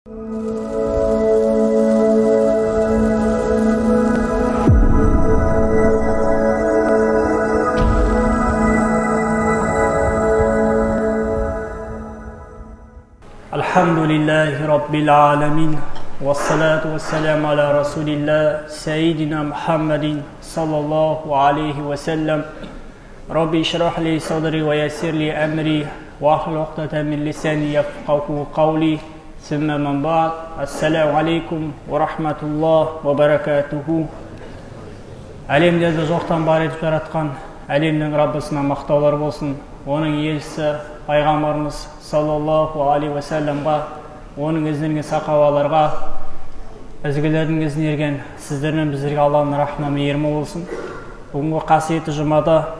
Elhamdülillahi Rabbil alemin. Vessalatu vesselamu ala Resulillah Seyyidina Muhammedin sallallahu aleyhi ve sellem. Rabbi işrah li sadri ve yessir li emri ve ahlul uqdeten min lisani yefqahu kavli. Sümme men ba'd. Esselamu aleyküm ve rahmetullah ve berekatuhu. Әлемдерді жоқтан бар етіп жаратқан әлемнің Раббысына мақтаулар болсын. Оның елшісі пайғамбарымыз саллаллаху алейхи ва салламға, оның ізінен сахабаларға, ізгілердің ізін ерген сіздермен біздерге Алланың рахматы мейірімі болсын. Бүгінгі қасиетті жұмада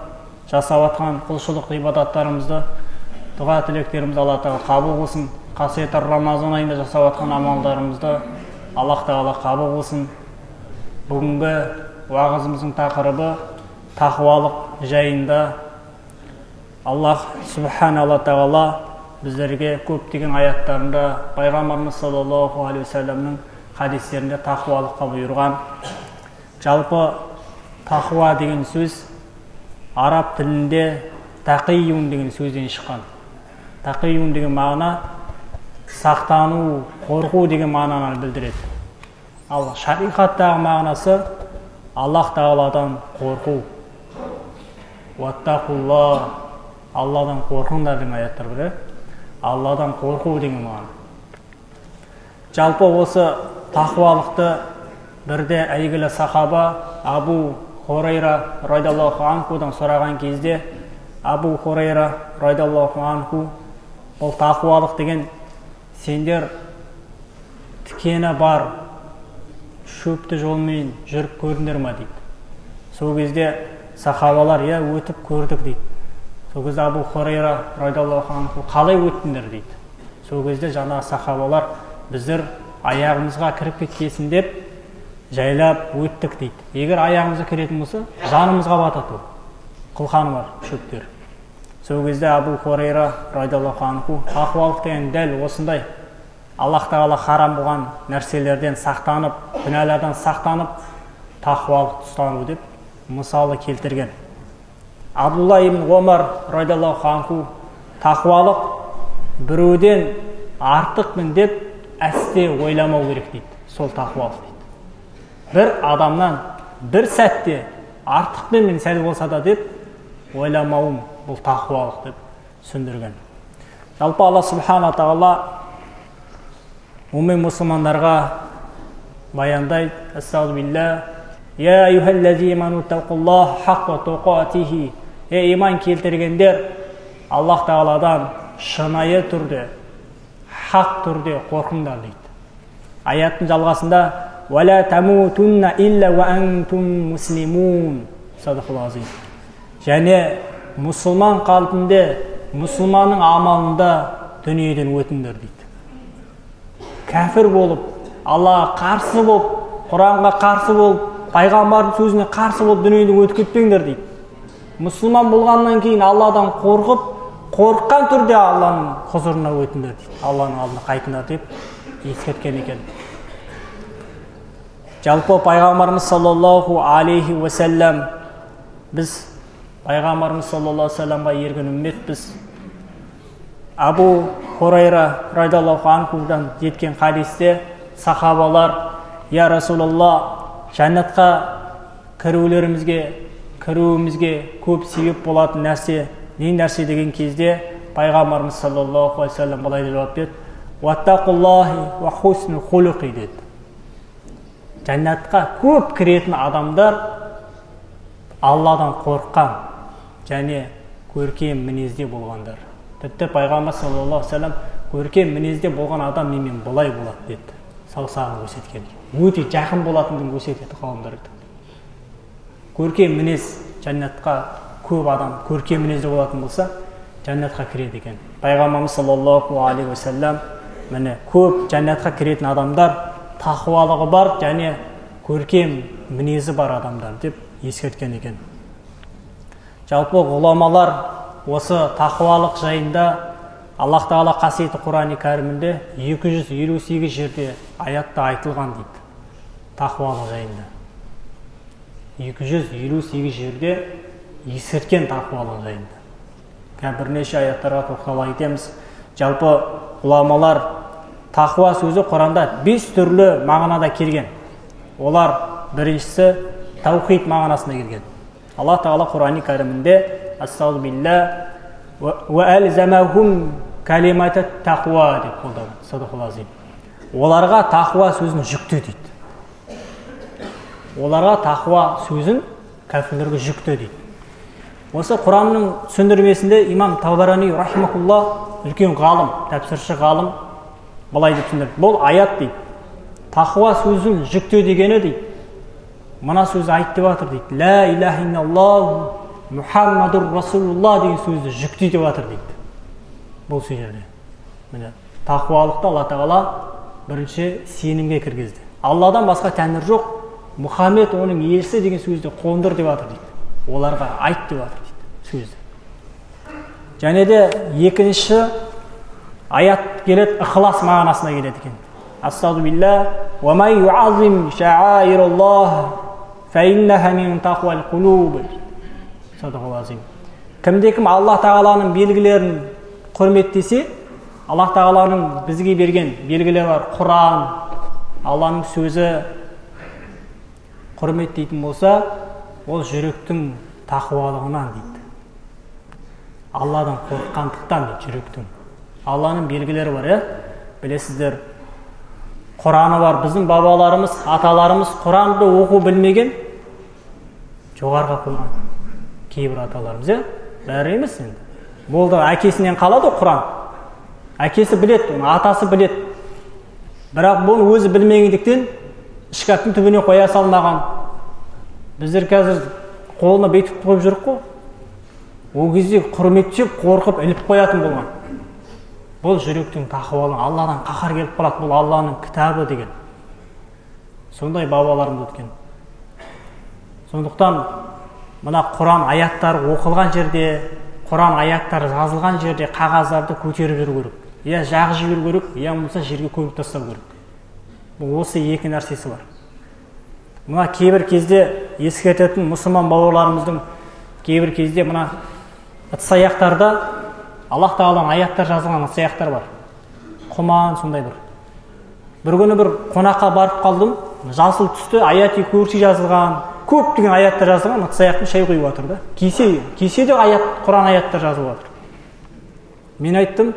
жасап жатқан құлшылық ибадаттарымызды, дұға тілектерімізді Алла тағала қабыл болсын. Қасиетті Рамазан айында жасап жатқан амалдарымызды Аллах тағала қабыл болсын. Бүгінгі уағызымыздың тақырыбы тақуалық жайында. Аллах субхана тағала біздерге көптеген аяттарында, пайғамбарымыз саллаллаху алейхи ва салламның хадистерінде тақуалыққа бұйырған. Жалпы тақуа деген сөз араб тілінде тақийун деген сөзден шыққан. Тақийун деген мағына сақтану, қорқу деген мағынаны білдіреді. Ал шариғаттағы мағынасы Аллах тағаладан қорқу. Уаттақулла, Алладан қорқыңдар деген аяттар бар. Алладан қорқу деген мағына. Жалпы осы тақуалықты бірде әйгілі сахаба Абу Хурайра радиаллаху анхудан сұраған кезде, Абу Хурайра радиаллаху анху, бұл тақуалық деген сендер тікені бар шөпті жолмен жүріп көрдіңдер ма дейді. Сол кезде сахабалар өтіп көрдік дейді. Сол кезде Абу Хурайра радиаллаху анху қалай өттіңдер дейді. Сол кезде жаңа сахабалар біздер аяғымызға кіріп кеткесін деп жайлап өттік дейді. Егер аяғымызға кіретін болса, жанымызға батады ол. Қылқаны бар шөптер. Сол кезде Абу Хурайра радиаллаху анху тақуалық деген дәл осындай. Аллах тағала харам болған нәрселерден сақтанып, күнәлардан сақтанып, тақуалық ұстану деп мысалы келтірген. Абдулла ибн Омар радиаллаху анху тақуалық біреуден артықпын деп әсте ойламау керек дейді. Сол тақуалық дейді. Бір адамнан бір сәтте артықпен мен сәл болса да деп ойламауым бұл тақуалық деп түсіндірген. Жалпы Алла субхана тағала уммен мұсылмандарға баяндайды. Астағфиру билля. Я айюхаллази аману тақуллах хаққа туқатихи. Иман келтіргендер, Аллах тағаладан шынайы түрде, хақ түрде қорқыңдар дейді. Аяттың жалғасында вала тамутунна илля ва антум муслимун. Садақаллаху азим. Және мұсылман қалпында, мұсылманның амалында дүниеден өтіңдер дейді. Кәфір болып, Аллаға қарсы болып, Құранға қарсы болып, пайғамбардың сөзіне қарсы болып дүниеден өтіп кетпеңдер дейді. Мұсылман болғаннан кейін Алладан қорқып, қорыққан түрде Алланың хұзырына өтіңдер дейді. Алланың алдына қайтыңдар деп ескерткен екен. Жалпы пайғамбарымыз саллаллаху алейхи ва саллам, біз пайғамбарымыз саллаллаху алейхи ва салламға ерген үмметпіз. Абу Хурайра радиаллаху анхудан жеткен хадисте сахабалар: "Я Расулалла, жәннатқа кіруімізге көп себеп болатын нәрсе не нәрсе?" деген кезде пайғамбарымыз саллаллаху алейхи ва саллям былай деп жауап берді: "Уаттақуллахи ва хусну хулуқи" деді. Жәннатқа көп кіретін адамдар Алладан қорыққан және көркем мінезде болғандар. Тіпті пайғамбар саллаллаху алейхи ва саллям көркем мінезде болған адам менімен былай болады деді. Саусағын көрсеткен. Өте жақын болатындығын көрсетеді қауымдарға. Көркем мінез жәннатқа көп адам көркем мінезде болатын болса, жәннатқа кіреді екен. Пайғамбарымыз саллаллаху алейхи ва саллям міне көп жәннатқа кіретін адамдар тақуалығы бар және көркем мінезі бар адамдар деп ескерткен екен. Жалпы ғұламалар осы тақуалық жайында Аллах Тағала қасиетті Құран-ы Кәрімінде 258 жерде аятта айтылған дейді тақуалық жайында. 258 жерде ескерткен тақуалық жайында. Бірнеше аяттарға тоқтала кетеміз. Жалпы ғұламалар тақуа сөзі Құранда 5 түрлі мағынада келген. Олар біріншісі таухид мағынасында келген. Аллах Тағала Құран-ы Кәрімінде Астағфиру билля ва алзамахум калиматат тақуа деп қолданады. Садақаллаху азим. Оларға тақуа сөзін жүкте дейді. Оларға тақуа сөзін кәфірлерге жүкте дейді. Осы Құранның түсіндірмесінде имам Табарани рахимахулла үлкен ғалым, тәпсірші ғалым былай деп түсіндірді. Бұл аят дейді. Тақуа сөзін жүкте дегені дейді. Мына сөзі айт деп жатыр дейді. Ла илаха илlalloh Мұхаммадур Расулулла деген сөзді жүкте деп жатыр дейді. Бұл сөздерде. Міне тақуалықты Алла Тағала бірінші сенімге кіргізді. Алладан басқа тәңір жоқ, Мұхаммед оның елшісі деген сөзді қондыр деп жатыр дейді. Оларға айт деп жатыр дейді сөзді. Және де екінші аят келеді, ықылас мағынасына келеді екен. Астағфиру билля ва май юазим шаайираллах фа иннаха мин тақуал қулуб. Садақаллаху азим. Кімде-кім Аллах Тағаланың белгілерін құрметтесе, Аллах Тағаланың бізге берген белгілері бар, Құран, Алланың сөзі құрметтейтін болса, ол жүректің тақуалығынан дейді. Алладан қорыққандықтан дейді жүректің. Алланың белгілері бар, білесіздер. Құраны бар, біздің бабаларымыз, аталарымыз Құранды оқу білмеген, жоғарға қойған. Кейбір аталарымыз, бәрі емес енді. Болды, әкесінен қалады Құран. Әкесі білет, атасы білет. Бірақ бұны өзі білмегендіктен шкафтың түбіне қоя салмаған. Біздер қазір қолына бетіп қойып жүрік қой. Ол кезде құрметтеп, қорқып, іліп қоятын болған. Бұл жүректің тақуалығы, Алладан қаһар келіп қалады, бұл Алланың кітабы деген. Сондай бабаларымыз өткен. Сондықтан мына Құран аяттары оқылған жерде, Құран аяттары жазылған жерде қағаздарды көтеріп жүру керек. Я жағы жіберу керек, я болмаса жерге көміп тастау керек. Бұл осы екі нәрсесі бар. Мына кейбір кезде ескертетін мұсылман бауырларымыздың кейбір кезде мына ыдыс-аяқтарда Аллах Тағаланың аяттар жазылған ыдыс-аяқтар бар. Құман сондай бір. Бір күні бір қонаққа барып қалдым, жасыл түсті аяти курси жазылған, көп деген аяттар жазылған, ыдыс-аяқтың шай құйып жатыр да. Кеседе аят, Құран аяттар жазылып жатыр. Мен айттым,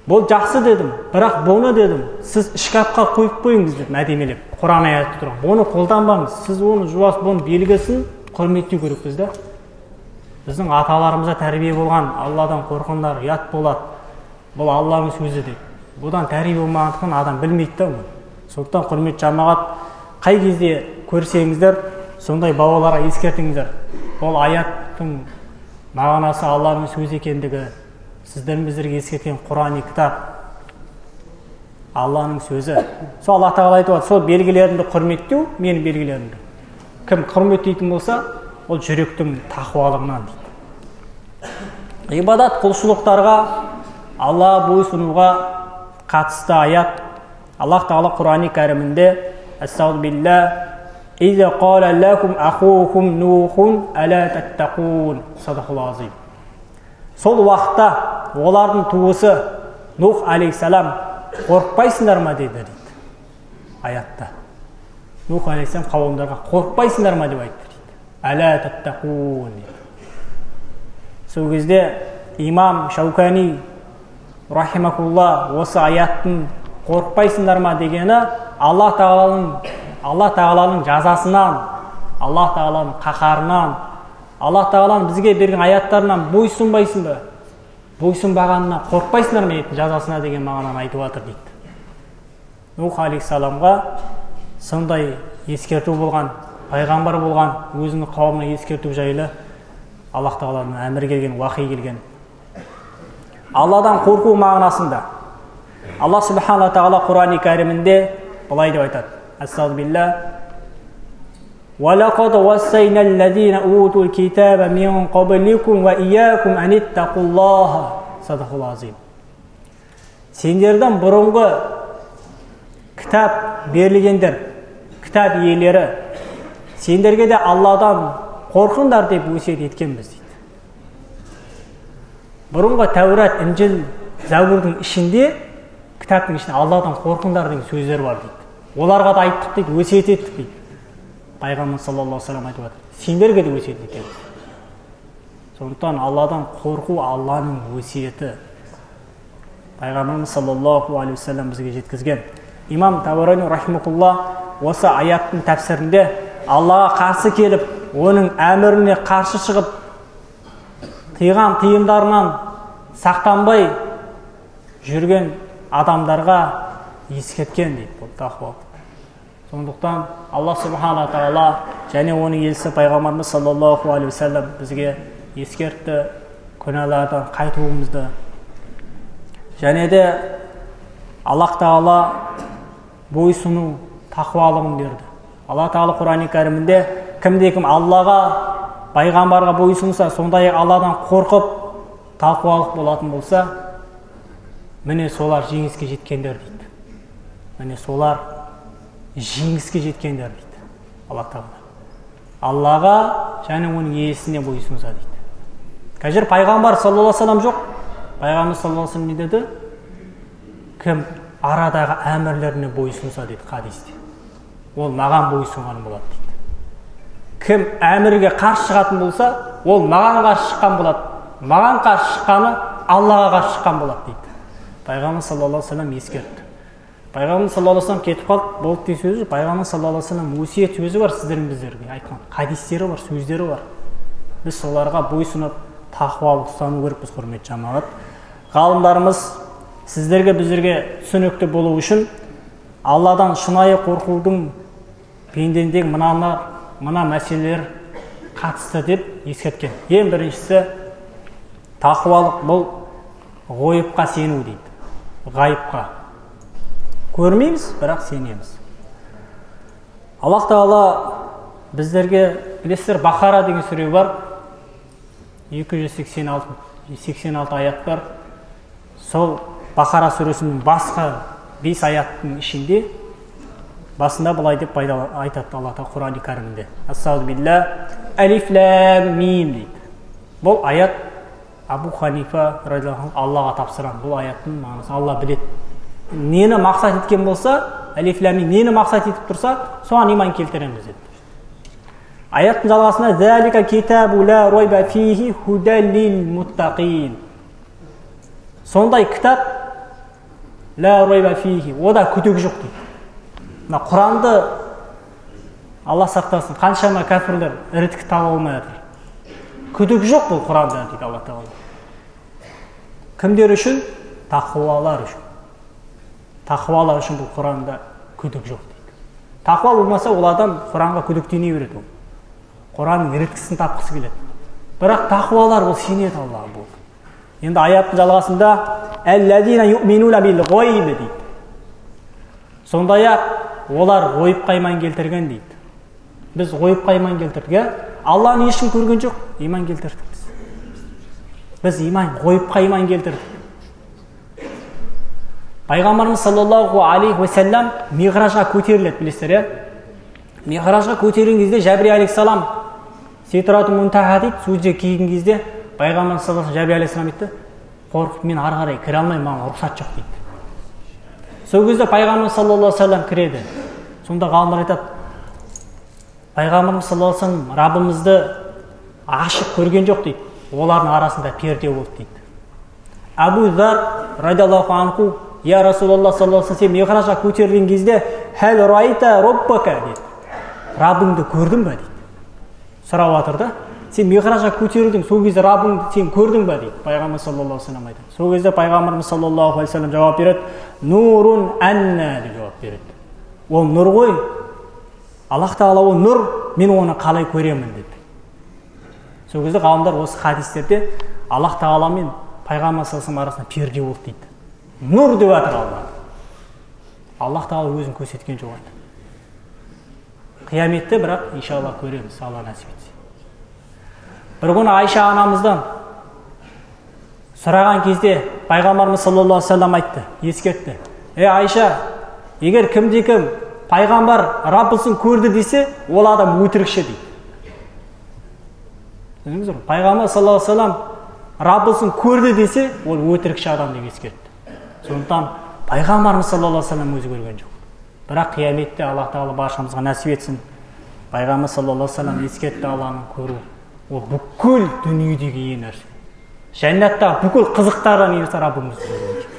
бұл жақсы дедім, бірақ бұны дедім, сіз шкафқа қойып қойыңыз дедім, әдемелеп. Құран аяты тұрған. Бұны қолданбаңыз. Сіз оны жуас, бұны белгісін құрметтеу керекпіз да. Біздің аталарымызға тәрбие болған, Алладан қорқыңдар, ұят болады. Бұл Алланың сөзі деп. Бұдан тәрбие болмағандықтан адам білмейді да. Сондықтан құрметті жамағат, қай кезде көрсеңіздер, сондай бабаларға ескертіңіздер. Бұл аяттың мағынасы Алланың сөзі екендігі, сіздердің біздерге ескерткен Құран-ы кітап, Алланың сөзі. Сол Аллах Тағала айтып отыр, сол белгілерімді құрметтеу, менің белгілерімді. Кім құрметтейтін болса, ол жүректің тақуалығынан дейді. Ибадат құлшылықтарға, Алла бойсынуға қатысты аят. Аллах Тағала Құран-ы Кәрімінде Астағфиру билля иза қала лакум ахухум нухун аля таттақун. Садақаллаху азим. Сол уақытта олардың туысы Нух алейхиссалам қорықпайсыңдар ма дейді аятта. Нух алейхиссалам қауымдарға қорықпайсыңдар ма деп айтты дейді. Аля таттақун. Сол кезде имам Шаукани рахимахулла осы аяттың қорықпайсыңдар ма дегені Аллах Тағаланың жазасынан, Аллах Тағаланың қаһарынан, Аллах Тағаланың бізге берген аяттарынан бойсынбайсың ба? Бойсынбағанынан қорықпайсыңдар ма етін жазасына деген мағынаны айтып жатыр дейді. Нух алейхиссаламға сондай ескерту болған, пайғамбар болған, өзінің қауымына ескерту жайлы Аллах Тағаланың әмір келген, уахи келген. Алладан қорқу мағынасында Аллах Субхана Тағала Құран-ы Кәрімінде былай деп айтады. Астағфиру билля وَلَقَدْ وَصَّيْنَا الَّذِينَ أُوتُوا الْكِتَابَ مِنْ قَبْلِكُمْ وَإِيَّاكُمْ أَنِ اتَّقُوا اللَّهَ. Садақаллаху азим. сендерден бұрынғы кітап берілгендер, кітап иелері, сендерге де Алладан қорқыңдар деп өсиет еткенбіз дейді. Бұрынғы Тәурат, Инжил, Забурдың ішінде, кітаптың ішінде Алладан қорқыңдар деген сөздер бар дейді. Оларға да айттық дейді, өсиет еттік дейді. Пайғамбар саллаллаху алейхи ва саллям айтып отыр. Сендерге де өсиет етеміз. Сондықтан Алладан қорқу Алланың өсиеті. Пайғамбарымыз саллаллаху алейхи ва саллям бізге жеткізген. Имам Табарани рахимахулла осы аяттың тәпсірінде Аллаға қарсы келіп, оның әміріне қарсы шығып, тыйған тыйымдарынан сақтанбай жүрген адамдарға ескерткен дейді. Бұл тақуа. Сондықтан Алла субхана тағала және оның елшісі пайғамбарымыз саллаллаху алейхи ва саллям бізге ескертті, күнәлардан қайтуымызды. Және де Аллах тағала бойсыну тақуалығын берді. Алла тағала Құран-ы Кәрімінде кімде-кім Аллаға, пайғамбарға бойсынса, сондай Алладан қорқып тақуалық болатын болса, міне солар жеңіске жеткендер дейді. Міне солар жеңіске жеткендер дейді. Алла тағала Аллаға және оның иесіне бойсынса дейді. Қазір пайғамбар саллаллаху алейхи ва саллям жоқ. Пайғамбар саллаллаху алейхи ва саллям не деді? Кім арадағы әмірлеріне бойсынса дейді хадисте, ол маған бойсынған болады дейді. Кім әмірге қарсы шығатын болса, ол маған қарсы шыққан болады. Маған қарсы шыққаны Аллаға қарсы шыққан болады дейді. Пайғамбар саллаллаху алейхи ва саллям ескертті. Пайғамбар саллаллаху алейхи ва саллям кетіп қалды, болды деген сөзі. Пайғамбар саллаллаху алейхи ва саллям өсиет сөзі бар, сіздердің біздерге айтқан хадистері бар, сөздері бар. Біз соларға бойсынып тақуалық ұстану керекпіз, құрметті жамағат. Ғалымдарымыз сіздерге біздерге түсінікті болу үшін Алладан шынайы қорқудың пендендегі мына мәселелер қатысты деп ескерткен. Ең біріншісі тақуалық бұл ғойыпқа сену дейді. Ғайыпқа. Көрмейміз, бірақ сенеміз. Аллах тағала біздерге, білесіздер, Бақара деген сүре бар. 286 аят бар. Сол Бақара сүресінің басқа 5 аяттың ішінде басында былай деп айтады Алла тағала Құран-ы Кәрімінде. Ас-саудбилля, алиф лам мим дейді. Бұл аят Абу Ханифа радиаллаху анху Аллаға тапсырған. Бұл аяттың мағынасы Алла біледі. Нені мақсат еткен болса, алиф лам мим нені мақсат етіп тұрса, соған иман келтіреміз деді. Аяттың жалғасында залика китабу ла райба фихи худал лил муттақин. Сондай кітап ла райба фихи, ода күдік жоқ дейді. Мына Құранды Алла сақтасын, қаншама кәпірлер іріткі таба алмай жатыр. Күдік жоқ бұл Құранда дейді Алла тағала. Кімдер үшін? Тақуалар үшін. Тақуалар үшін бұл Құранда күдік жоқ дейді. Тақуа болмаса ол адам Құранға күдіктене береді. Құранның іріткісін тапқысы келеді. Бірақ тақуалар ол сенеді Аллаға болды. Енді аяттың жалғасында әлләзина юъминуна бил ғойб дейді. Сондай-ақ олар ғойыпқа иман келтірген дейді. Біз ғойыпқа иман келтірдік. Алланы ешкім көрген жоқ, иман келтірдік біз. Біз ғойыпқа иман келтірдік. Пайғамбарымыз саллаллаху алейхи ва саллям Миғражға көтеріледі, білесіздер, Миғражға көтерілген кезде Жәбір алейхиссалам Сидрат Мунтаха дейді, сөзде келген кезде Пайғамбар саллаллаху алейхи алейхиссалам айтты, қорқып мен ары қарай кіре алмаймын, маған рұқсат жоқ дейді. Сол кезде Пайғамбар саллаллаху алейхи саллям кіреді. Сонда ғалымдар айтады, Пайғамбарымыз саллаллаху алейхи саллям Раббымызды ашық көрген жоқ дейді. Олардың арасында перде болды дейді. Абу Зар радиаллаху анху, я Расулаллах саллаллаху алейхи саллям Миғражға көтерілген кезде хәл райта роббака дейді. Раббыңды көрдің бе дейді. Сұрап жатыр да. Сен Миғражға көтерілдің, сол кезде Раббыңды сен көрдің бе дейді. Пайғамбар саллаллаху алейхи саллям айтады. Сол кезде Пайғамбарымыз саллаллаху алейхи саллям жауап береді, нурун анна деп жауап береді. Ол нұр ғой. Аллах тағала ол нұр, мен оны қалай көремін деді. Сол кезде ғалымдар осы хадистерде Аллах тағала мен Пайғамбар саллаллаху алейхи арасында перде болды дейді. Нұр деп жатыр Алла. Аллах тағала өзін көрсеткен жоқ еді. Қияметте бірақ иншалла көреміз, Алла нәсіп етсе. Бір күні Айша анамыздан Сұраған кезде пайғамбарымыз саллаллаху алейхи вассалам айтты, ескертті. Айша, егер кімде-кім пайғамбар Раббысын көрді десе, ол адам өтірікші дейді. Пайғамбар саллаллаху алейхи вассалам Раббысын көрді десе, ол өтірікші адам деп ескертті. Сондықтан пайғамбарымыз саллаллаху алейхи вассалам өзі көрген жоқ. Бірақ қияметте Аллах тағала баршамызға нәсіп етсін. Пайғамбар саллаллаху алейхи вассалам ескертті Алланы көру. Ол бүкіл дүниедегі ең нәрсе. Жәннаттағы бүкіл қызықтардан ерсі Раббымызды көрген жоқ.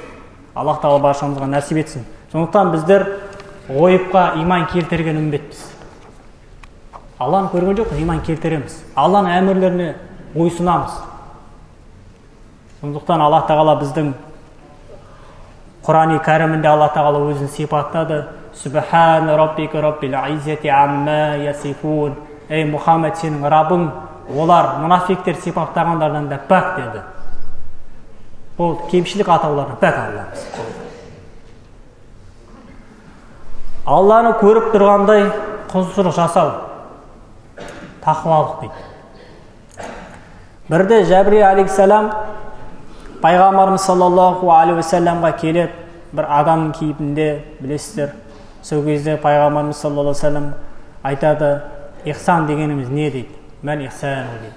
Аллах тағала баршамызға нәсіп етсін. Сондықтан біздер ғойыпқа иман келтірген үмбетпіз. Алланы көрген жоқ, иман келтіреміз. Алланың әмірлеріне бойсынамыз. Сондықтан Аллах тағала біздің Құран-ы Кәрімінде Аллах тағала өзін сипаттады. Субхан раббика раббил иззати амма ясифун. Ей Мұхаммед, сенің Раббың олар мұнафиктер сипаттағандардан да пәк деді. Ол кемшілік атауларына пәк Алламыз. Алланы көріп тұрғандай құлшылық жасау тақуалық дейді. Бірде Жәбрил алейхиссалам пайғамбарымыз саллаллаху алейхи вассаламға келіп, бір адамның кейпінде, білесіздер, сол кезде пайғамбарымыз саллаллаху алейхи вассалам айтады, ихсан дегеніміз не дейді? Мен ихсан дейді.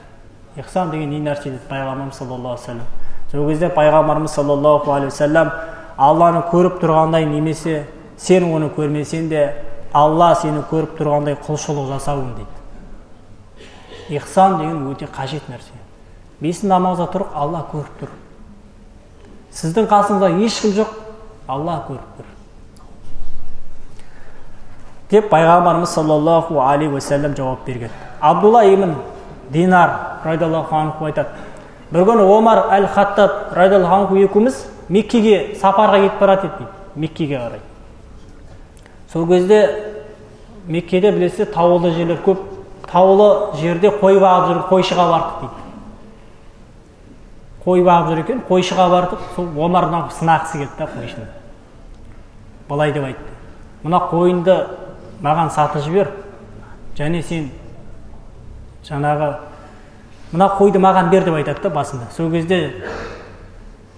Ихсан деген не нәрсе дейді пайғамбарымыз саллаллаху алейхи вассалам. Сол кезде пайғамбарымыз саллаллаху алейхи вассалам Алланы көріп тұрғандай немесе сен оны көрмесең де Алла сені көріп тұрғандай құлшылық жасауын дейді. Ихсан деген өте қажет нәрсе. Бес намазда тұрып, Алла көріп тұр. Сіздің қасыңызда ешкім жоқ, Алла көріп тұр. Деп пайғамбарымыз саллаллаху алейхи вассалам жауап берген. Абдулла ибн Динар радиаллаху анху айтады. Бір күні Омар әл-Хаттаб радиаллаху анху екеуміз Меккеге сапарға кетіп барады дейді. Меккеге қарай. Сол кезде Меккеде білесіз таулы жерлер көп. Таулы жерде қой бағып жүрген қойшыға бардық дейді. Қой бағып жүр екен, қойшыға бардық. Сол Омардан сынақсы кетті қойшыны. Былай деп айтты. Мына қойынды маған сатып жібер. Және сен жаңағы мына қойды маған бер деп айтады басында. Сол кезде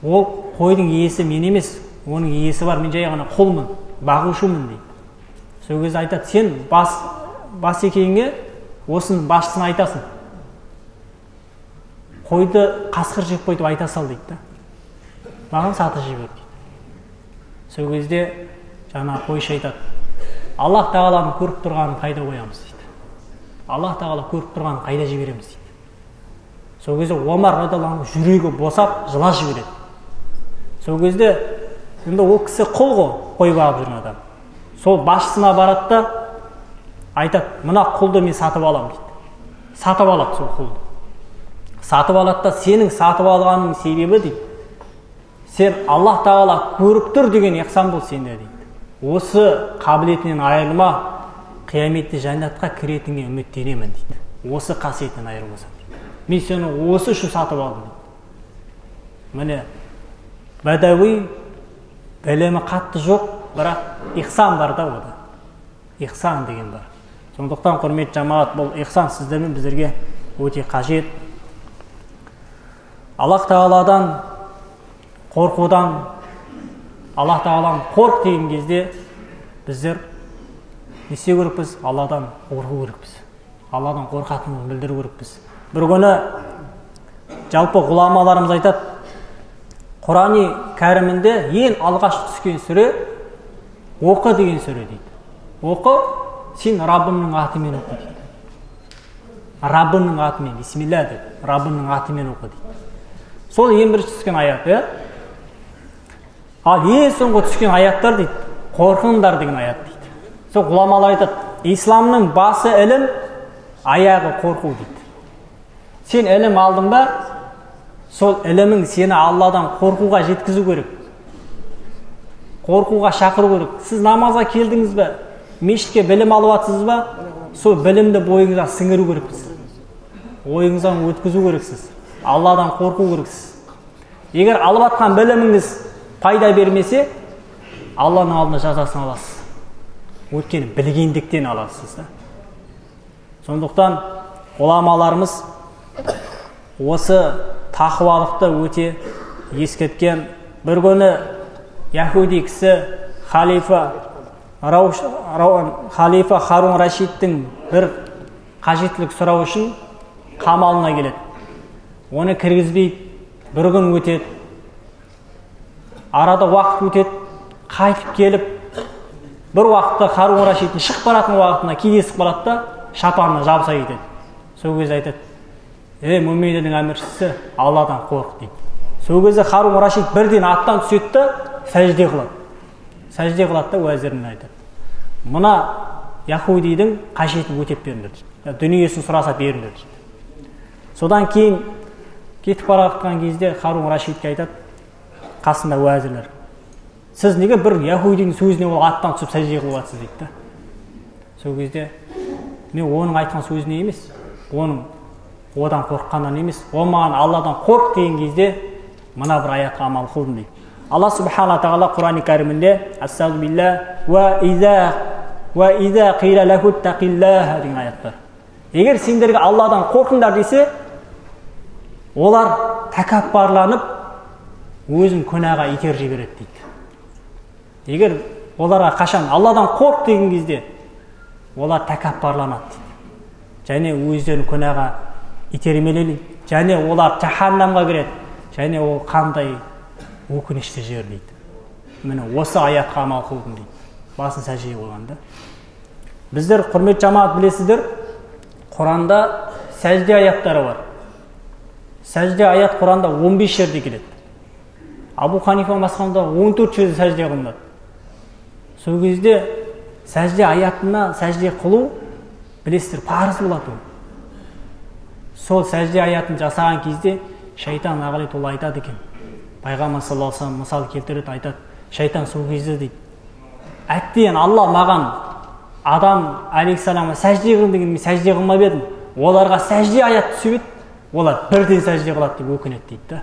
ол қойдың иесі мен емес, оның иесі бар, мен жай ғана құлмын, бағушымын дейді. Сол кезде айтады, сен бас екеніңе осының басшысын айтасың. Қойды қасқыр жеп қойды айта сал дейді. Маған сатып жібер дейді. Сол кезде жаңа қойшы айтады, Аллах тағаланы көріп тұрғанын қайда қоямыз дейді. Аллах тағала көріп тұрғанын қайда жібереміз дейді. Сол кезде Омар радиаллаху анху жүрегі босап жылап жібереді. Сол кезде енді ол кісі құл ғой, қой бағып жүрген адам. Сол басшысына барады да айтады, мына құлды мен сатып аламын дейді. Сатып алады сол құлды. Сатып алады да сенің сатып алғанның себебі дейді. Сен Аллах тағала көріп тұр деген ихсан бол сенде дейді. Осы қабілетінен айырылма, қияметте жәннатқа кіретінге үміттенемін дейді. Осы қасиетінен айырылмасам. Мен сені осы үшін сатып алдым дейді. Міне, бәдәуи білімі қатты жоқ, бірақ ихсан бар да ода. Ихсан деген бар. Сондықтан құрметті жамағат, бұл ихсан сіздермен біздерге өте қажет. Аллах тағаладан қорқудан, Аллах тағаланы қорқ деген кезде біздер не істеу керекпіз? Алладан қорқу керекпіз. Алладан қорқатынымызды білдіру керекпіз. Бір күні жалпы ғұламаларымыз айтады, Құран-ы Кәрімінде ең алғаш түскен сүре оқы деген сүре дейді. Оқы, сен Раббыңның атымен оқы дейді. Раббыңның атымен, бисмилля деп, Раббыңның атымен оқы дейді. Сол ең бірінші түскен аят, Ал ең соңғы түскен аяттар дейді, қорқыңдар деген аят дейді. Сол ғұламалар айтады, исламның басы ілім, аяғы қорқу дейді. Сен ілім алдың ба, сол ілімің сені Алладан қорқуға жеткізу керек. Қорқуға шақыру керек. Сіз намазға келдіңіз бе, мешітке білім алып жатсыз ба, сол білімді бойыңызға сіңіру керексіз. Ойыңыздан өткізу керексіз. Алладан қорқу керексіз. Егер алып жатқан біліміңіз пайда бермесе, Алланың алдына жазасын аласыз. Өйткені білгендіктен аласыз. Сондықтан ғұламаларымыз осы тақуалықты өте ескерткен. Бір күні яһуди кісі халифа Харун Рашидтің бір қажеттілік сұрау үшін қамалына келеді. Оны кіргізбейді. Бір күн өтеді. Арада уақыт өтеді. Қайтып келіп, бір уақытта Харун Рашидтің шығып баратын уақытына кездесіп қалады да шапанына жабыса кетеді. Сол кезде айтады: мүминдердің әміршісі, Алладан қорық дейді. Сол кезде Харун Рашид бірден аттан түседі да сәжде қылады. Сәжде қылады да уәзіріне айтады: мына яһудидің қажетін өтеп беріңдер дейді. Дүниесін сұраса беріңдер дейді. Содан кейін кетіп бара жатқан кезде Харун Рашидке айтады, қасында уәзірлер: сіз неге бір яһудидің сөзіне ол аттан түсіп сәжде қылып жатсыз дейді да. Сол кезде мен оның айтқан сөзіне емес, оның одан қорыққаннан емес, ол маған Алладан қорқ деген кезде мына бір аятқа амал қылдым дейді. Алла субхана тағала Құран-ы Кәрімінде Астағфиру билла ва иза қила лаху тақиллаха деген аят бар. Егер сендерге Алладан қорқыңдар десе, олар тәкаппарланып өзін күнәға итеріп жібереді дейді. Егер оларға қашан Алладан қорқ деген кезде, олар тәкаппарланады дейді. Және өздерін күнәға итермелейді. Және олар жаһаннамға кіреді. Және ол қандай өкінішті жер дейді. Міне осы аятқа амал қылдым дейді. Басын сәжде қойғанда. Біздер, құрмет жамаат, білесіздер, Құранда сәжде аяттары бар. Сәжде аят Құранда 15 жерде келеді. Абу Ханифа мазхабында 14 жерде сәжде қылынады. Сол кезде сәжде аятына сәжде қылу, білесіздер, парыз болады. Сол сәжде аятын жасаған кезде шайтан ағалет ол айтады екен. Пайғамбар саллаллаху алейхи ва саллям мысал келтіреді, айтады: шайтан сол кезде дейді, әттеген Алла маған адам алейхиссаламға сәжде қыл деген, мен сәжде қылмап едім. Оларға сәжде аят түсіп еді, олар бірден сәжде қылады деп өкінеді дейді да.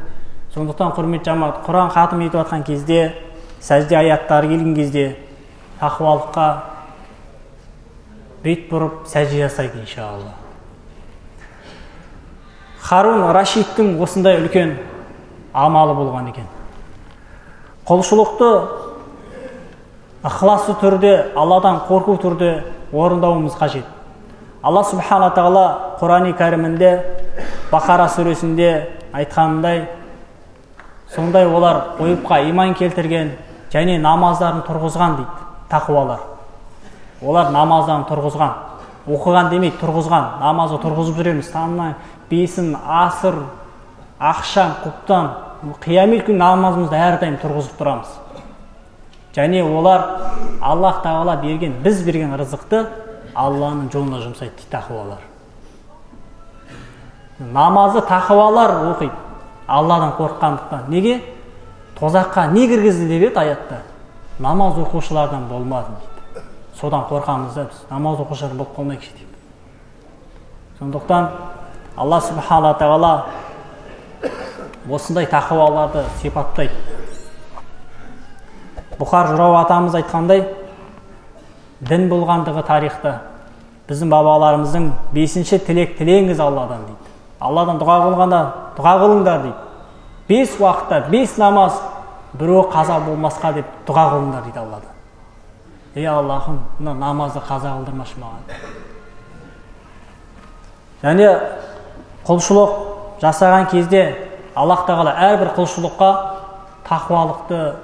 Сондықтан құрмет жамаат, Құран хатым етіп жатқан кезде, сәжде аяттары келген кезде тақуалыққа бет бұрып сәжде жасайды иншалла. Харун Рашидтің осындай үлкен амалы болған екен. Құлшылықты ықыласты түрде, Алладан қорқу түрде орындауымыз қажет. Алла субхана тағала Құран-ы Кәрімінде Бақара сүресінде айтқанындай, сондай олар ойыпқа иман келтірген және намаздарын тұрғызған дейді, тақуалар. Олар намаздарын тұрғызған, оқыған демейді, тұрғызған. Намазы тұрғызып жүреміз. Таңнан бесін, асыр, ақшам, құптан, қиямет күні намазымызды әрдайым тұрғызып тұрамыз. Және олар Аллах тағала берген, біз берген рызықты Алланың жолына жұмсайды дейді тақуалар. Намазы тақуалар оқиды, Алладан қорыққандықтан. Неге? Тозаққа не кіргізді деп еді аятта? Намаз оқушылардан болмадым дейді. Содан қорқамыз да біз. Намаз оқушылар болып қалмайықшы дейді. Сондықтан Алла субхана тағала осындай тақуаларды сипаттайды. Бұхар Жырау атамыз айтқандай, дін болғандығы тарихта біздің бабаларымыздың 5-ші тілек тілеңіз Алладан дейді. Алладан дұға қылғанда дұға қылыңдар дейді. 5 уақытта 5 намаз біреу қаза болмасқа деп дұға қылыңдар дейді Алладан. Ей Аллахым, мына намазды қаза қылдырмашы маған. Және құлшылық жасаған кезде Аллах тағала әрбір құлшылыққа тақуалықты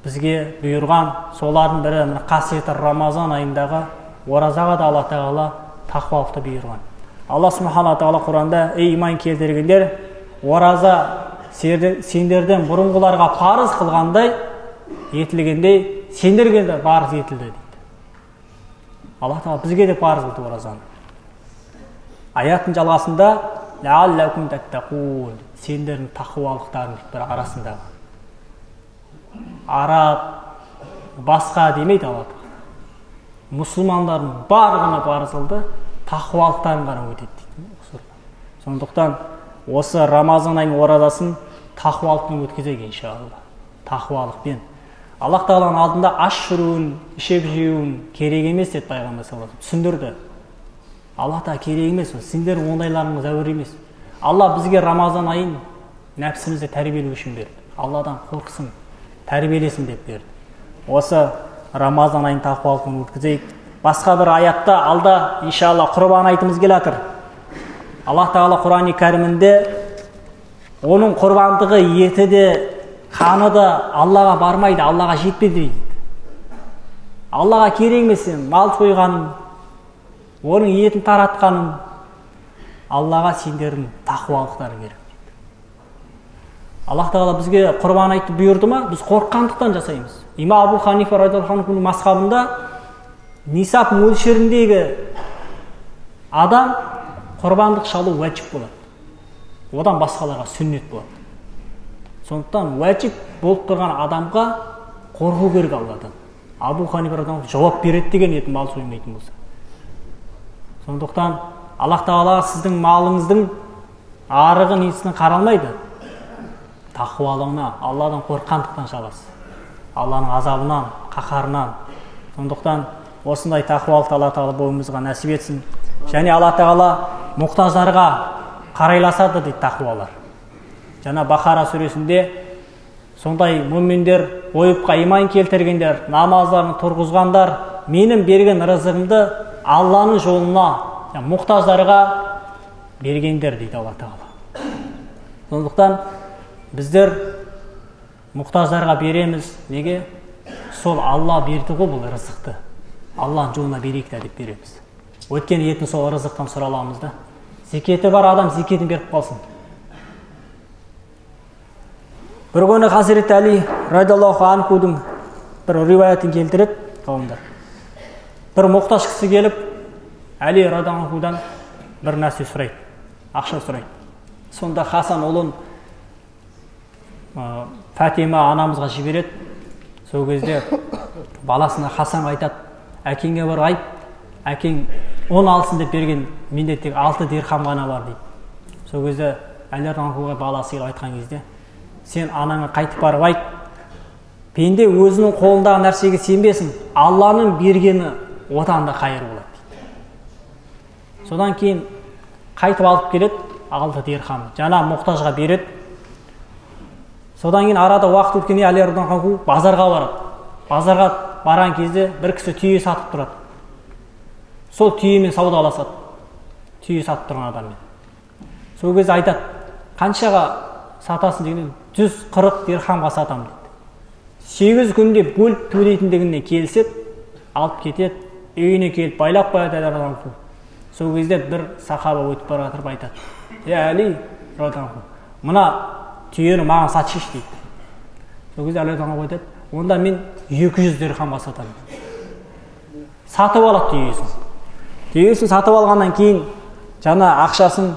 бізге бұйырған. Солардың бірі қасиетті Рамазан айындағы оразаға да Аллах тағала тақуалықты бұйырған. Алла субхана тағала Құранда: ей иман келтіргендер, ораза сендерден бұрынғыларға парыз қылғандай етілгендей сендерге де парыз етілді дейді. Аллах тағала бізге де парыз қылды оразаны. Аяттың жалғасында ләалләкум таттақун, сендердің тақуалықтарың дейді, бір арасындағы. Араб, басқа демейді Алла тағала. Мұсылмандардың барлығына парыз қылды, тақуалықтарын ғана өтеді дейді. Сондықтан осы Рамазан айының оразасын тақуалықпен өткізейік иншалла. Тақуалықпен. Аллах тағаланың алдында аш жүруін, ішеп жеуін керек емес деді пайғамбар саллаллаху алейхи ва саллям. Түсіндірді. Аллах та керек емес, сендер ондайларыңыз әуір емес. Алла бізге Рамазан айын нәпсімізді тәрбиелеу үшін берді. Алладан қорқсын, тәрбиелесін деп берді. Осы Рамазан айын тақуалығын өткізейік. Басқа бір аятта алда иншалла құрбан айтымыз келатыр. Аллах Тағала Құран-ы Кәрімінде оның құрбандығы еті де, қаны да Аллаға бармайды, Аллаға жетпейді дейді. Аллаға керек емес мал сойғаның, оның етін таратқаның, Аллаға сендердің тақуалықтары керек. Аллах Тағала бізге құрбан айтты бұйырды ма, біз қорыққандықтан жасаймыз. Имам Абу Ханифа радиаллаху анхуның мазхабында нисап мөлшеріндегі адам құрбандық шалу уәжіп болады. Одан басқаларға сүннет болады. Сондықтан уәжіп болып тұрған адамға қорқу керек Алладан. Абу Ханифа радиаллаху анху жауап береді деген еді мал соймайтын болса. Сондықтан Аллах Тағала сіздің малыңыздың арығы несіне қаралмайды. Тақуалығына, Алладан қорыққандықтан шаласыз. Алланың азабынан, қаһарынан. Сондықтан осындай тақуалықты Алла Тағала бойымызға нәсіп етсін. Және Алла Тағала мұқтаждарға қарайласады дейді тақуалар. Жаңа Бақара сүресінде сондай мүминдер, ойыпқа иман келтіргендер, намаздарын тұрғызғандар, менің берген рызығымды Алланың жолына, мұқтаждарға бергендер дейді Алла Тағала. Сондықтан біздер мұқтаждарға береміз. Неге? Сол Алла берді ғой бұл рызықты. Алланың жолына берейік деп береміз. Өткен етін сол рызықтан сұраламыз да. Зекеті бар адам зекетін беріп қалсын. Бір күні Хазіреті Әли радиаллаху анхудың бір риуаятын келтіреді қауымдар. Бір мұқтаж кісі келіп, Әли радиаллаху анхудан бір нәрсе сұрайды, ақша сұрайды. Сонда Хасан ұлын Фатима анамызға жібереді. Сол кезде баласына Хасан айтады, әкеңе бір айт, әкең 10 алсын деп берген, менде тек 6 дирхам ғана бар дейді. Сол кезде Әли радиаллаху баласы айтқан кезде, сен анаңа қайтып барып айт, пенде өзінің қолындағы нәрсеге сенбесін, Алланың бергені отанда қайыр болады дейді. Содан кейін қайтып алып келеді 6 дирхам, жаңа мұқтажға береді. Содан кейін арада уақыт өткенде Әли радиаллаху базарға барады. Базарға барған кезде бір кісі түйе сатып тұрады. Сол түйемен саудаласады. Түйе сатып тұрған адаммен. Сол кезде айтады, қаншаға сатасың дегенде 140 дирхамға сатам дейді. 8 күнде бөліп төлейтіндігіне келіседі, алып кетеді, үйіне келіп байлап қояды Әли радиаллаху. Сол кезде бір сахаба өтіп бара жатып айтады, Әли радиаллаху, мына түйені маған сатшы дейді. Сол кезде Әли радиаллаху айтады, онда мен 200 дирхамға сатамын. Сатып алады түйесін. Түйесін сатып алғаннан кейін жаңа ақшасын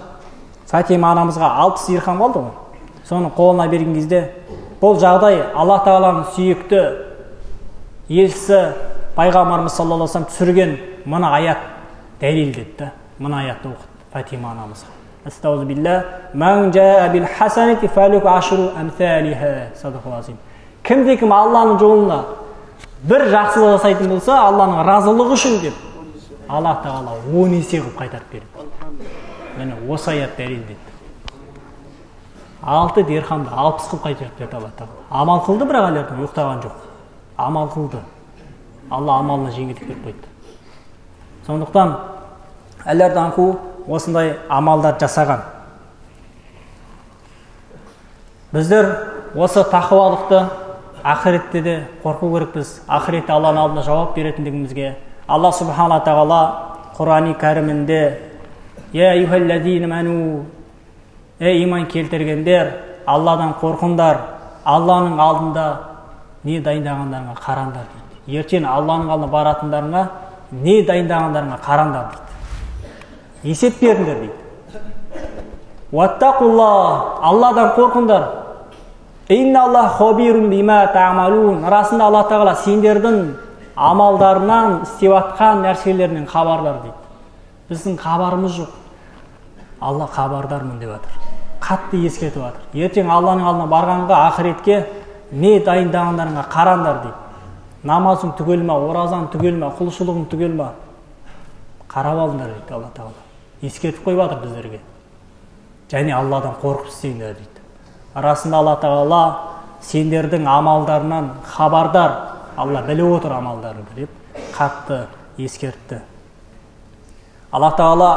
Фатима анамызға 60 дирхам қалды ғой. Соны қолына берген кезде бұл жағдай Алла Тағаланың сүйікті елшісі пайғамбарымыз саллаллаху алейхи вассалам түсірген мына аят дәлелдеді. Мына аятты оқыды Фатима анамызға. Астауzu billah. Мен жаа бил хасанати фалуку ашру амсалиха. Садақаллаху азим. Кім Алланың жолына бір жақсылық жасайтын болса, Алланың разылығы үшін деп Алла Тағала 10 есе қылып қайтарып береді. Міне осы аят дәлелдеді. 6 дирхамды 60 қылып қайтарып берді Алла Тағала. Амал қылды, бірақ әлердің ұйықтаған жоқ. Амал қылды. Алла амалына жеңілдік беріп қойды. Сондықтан әлердің осындай амалдар жасаған. Біздер осы тақуалықты ақиретте де қорқу керекпіз. Ақиретте Алланың алдында жауап беретіндігімізге Алла субхана тағала Құран-ы Кәрімінде Я айюхаллазина аману, иман келтіргендер, Алладан қорқыңдар, Алланың алдында не дайындағандарыңа қараңдар дейді. Ертең Алланың алдына баратындарыңа не дайындағандарыңа қараңдар дейді. Есеп беріңдер дейді. Уаттақулла, Алладан қорқыңдар. Инналлах хабирун бима таъмалун. Расында Алла Тағала сендердің амалдарынан, істеп жатқан нәрселерінен хабардар дейді. Біздің хабарымыз жоқ. Алла хабардармын деп жатыр. Қатты ескертіп жатыр. Ертең Алланың алдына барғанға, ақиретке не дайындағандарыңа қараңдар дейді. Намазың түгел ма, оразаң түгел ма, құлшылығың түгел ма? Қарап алыңдар дейді Алла Тағала. Ескертіп қойып жатыр біздерге. Және Алладан қорқып істеңдер дейді. расында Алла Тағала сендердің амалдарынан хабардар, Алла біліп отыр амалдарыңды деп қатты ескертті. Алла Тағала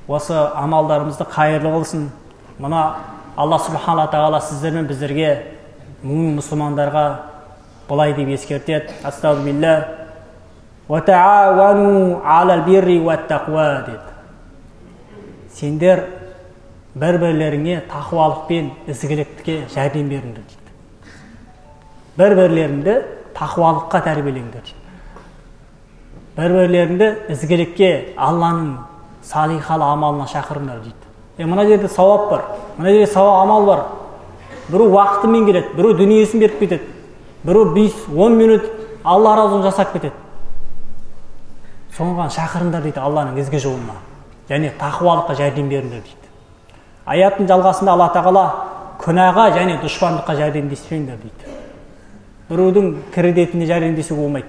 осы амалдарымызды қайырлы қылсын. Мына Алла Субхана Тағала сіздермен біздерге, мұның мұсылмандарға бұлай деп ескертеді. Астағфируллах. Ва таауану алал бирри ват тақуа деді. Сендер бір-бірлеріңе тақуалық пен ізгілікке жәрдем беріңдер дейді. Бір-бірлеріңді тақуалыққа тәрбиелеңдер дейді. Бір-бірлеріңді ізгілікке, Алланың салихалы амалына шақырыңдар дейді. Мына жерде сауап бар, мына жерде сауап амал бар. Біреу уақытымен келеді, біреу дүниесін беріп кетеді, біреу 5-10 минут Алла разылығын жасап кетеді. Соған шақырыңдар дейді Алланың ізгі жолына. Және тақуалыққа жәрдем беріңдер дейді. Аяттың жалғасында Алла Тағала күнәға және дұшпандыққа жәрдемдеспеңдер дейді. Біреудің кредитіне жәрдемдесуге болмайды.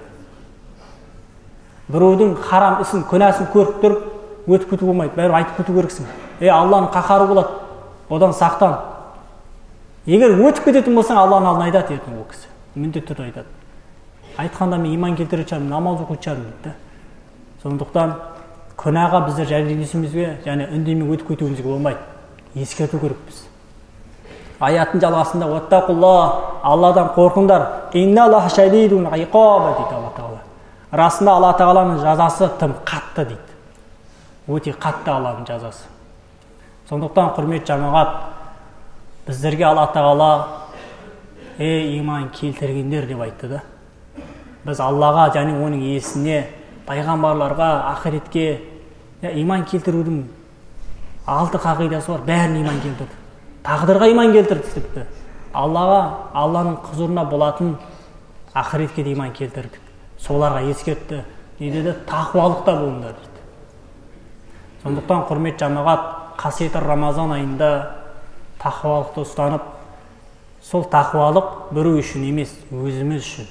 Біреудің харам ісін, күнәсін көріп тұрып, өтіп кетуге болмайды. Бәрі айтып кету керексің. Алланың қаһары болады, одан сақтан. Егер өтіп кететін болсаң, Алланың алдына айтады ертең ол кісі. Міндетті түрде айтады. Айтқанда мен иман келтіріп шығармын, намаз оқып шығармын дейді. Сондықтан күнәға біздер жәрдемдесуімізге және үндемей өтіп кетуімізге болмайды. Ескерту керекпіз. Аяттың жалғасында уаттақулла, Алладан қорқыңдар. Инналлаха шадидун иқаба дейді Алла Тағала. Расында Алла Тағаланың жазасы тым қатты дейді. Өте қатты Алланың жазасы. Сондықтан құрметті жамағат, біздерге Алла Тағала иман келтіргендер деп айтты да. Біз Аллаға және оның иесіне, пайғамбарларға, ақиретке иман келтірудің 6 қағидасы бар. Бәрін иман келтірді. Тағдырға иман келтірді тіпті. Аллаға, Алланың құзырына болатын ақиретке де иман келтірдік. Соларға ескертті. Не деді? Тақуалықта болыңдар дейді. Сондықтан құрметті жамағат, қасиетті Рамазан айында тақуалықты ұстанып, сол тақуалық біреу үшін емес, өзіміз үшін.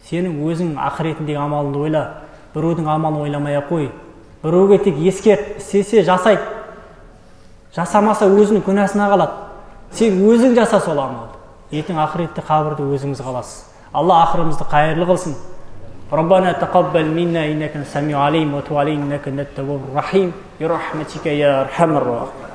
Сенің өзің ақиретіндегі амалыңды ойла, біреудің амалын ойламай қой. Біреуге тек ескерт, істесе жасайды. Жасамаса өзінің күнәсіне қалады. Сен өзің жаса сол амалды. Ертең ақиретте қабірде өзіңіз қаласыз. Алла ақырымызды қайырлы қылсын. ربنا تقبل منا إنك سميع عليم وتب علينا إنك أنت التواب الرحيم برحمتك يا أرحم الراحمين.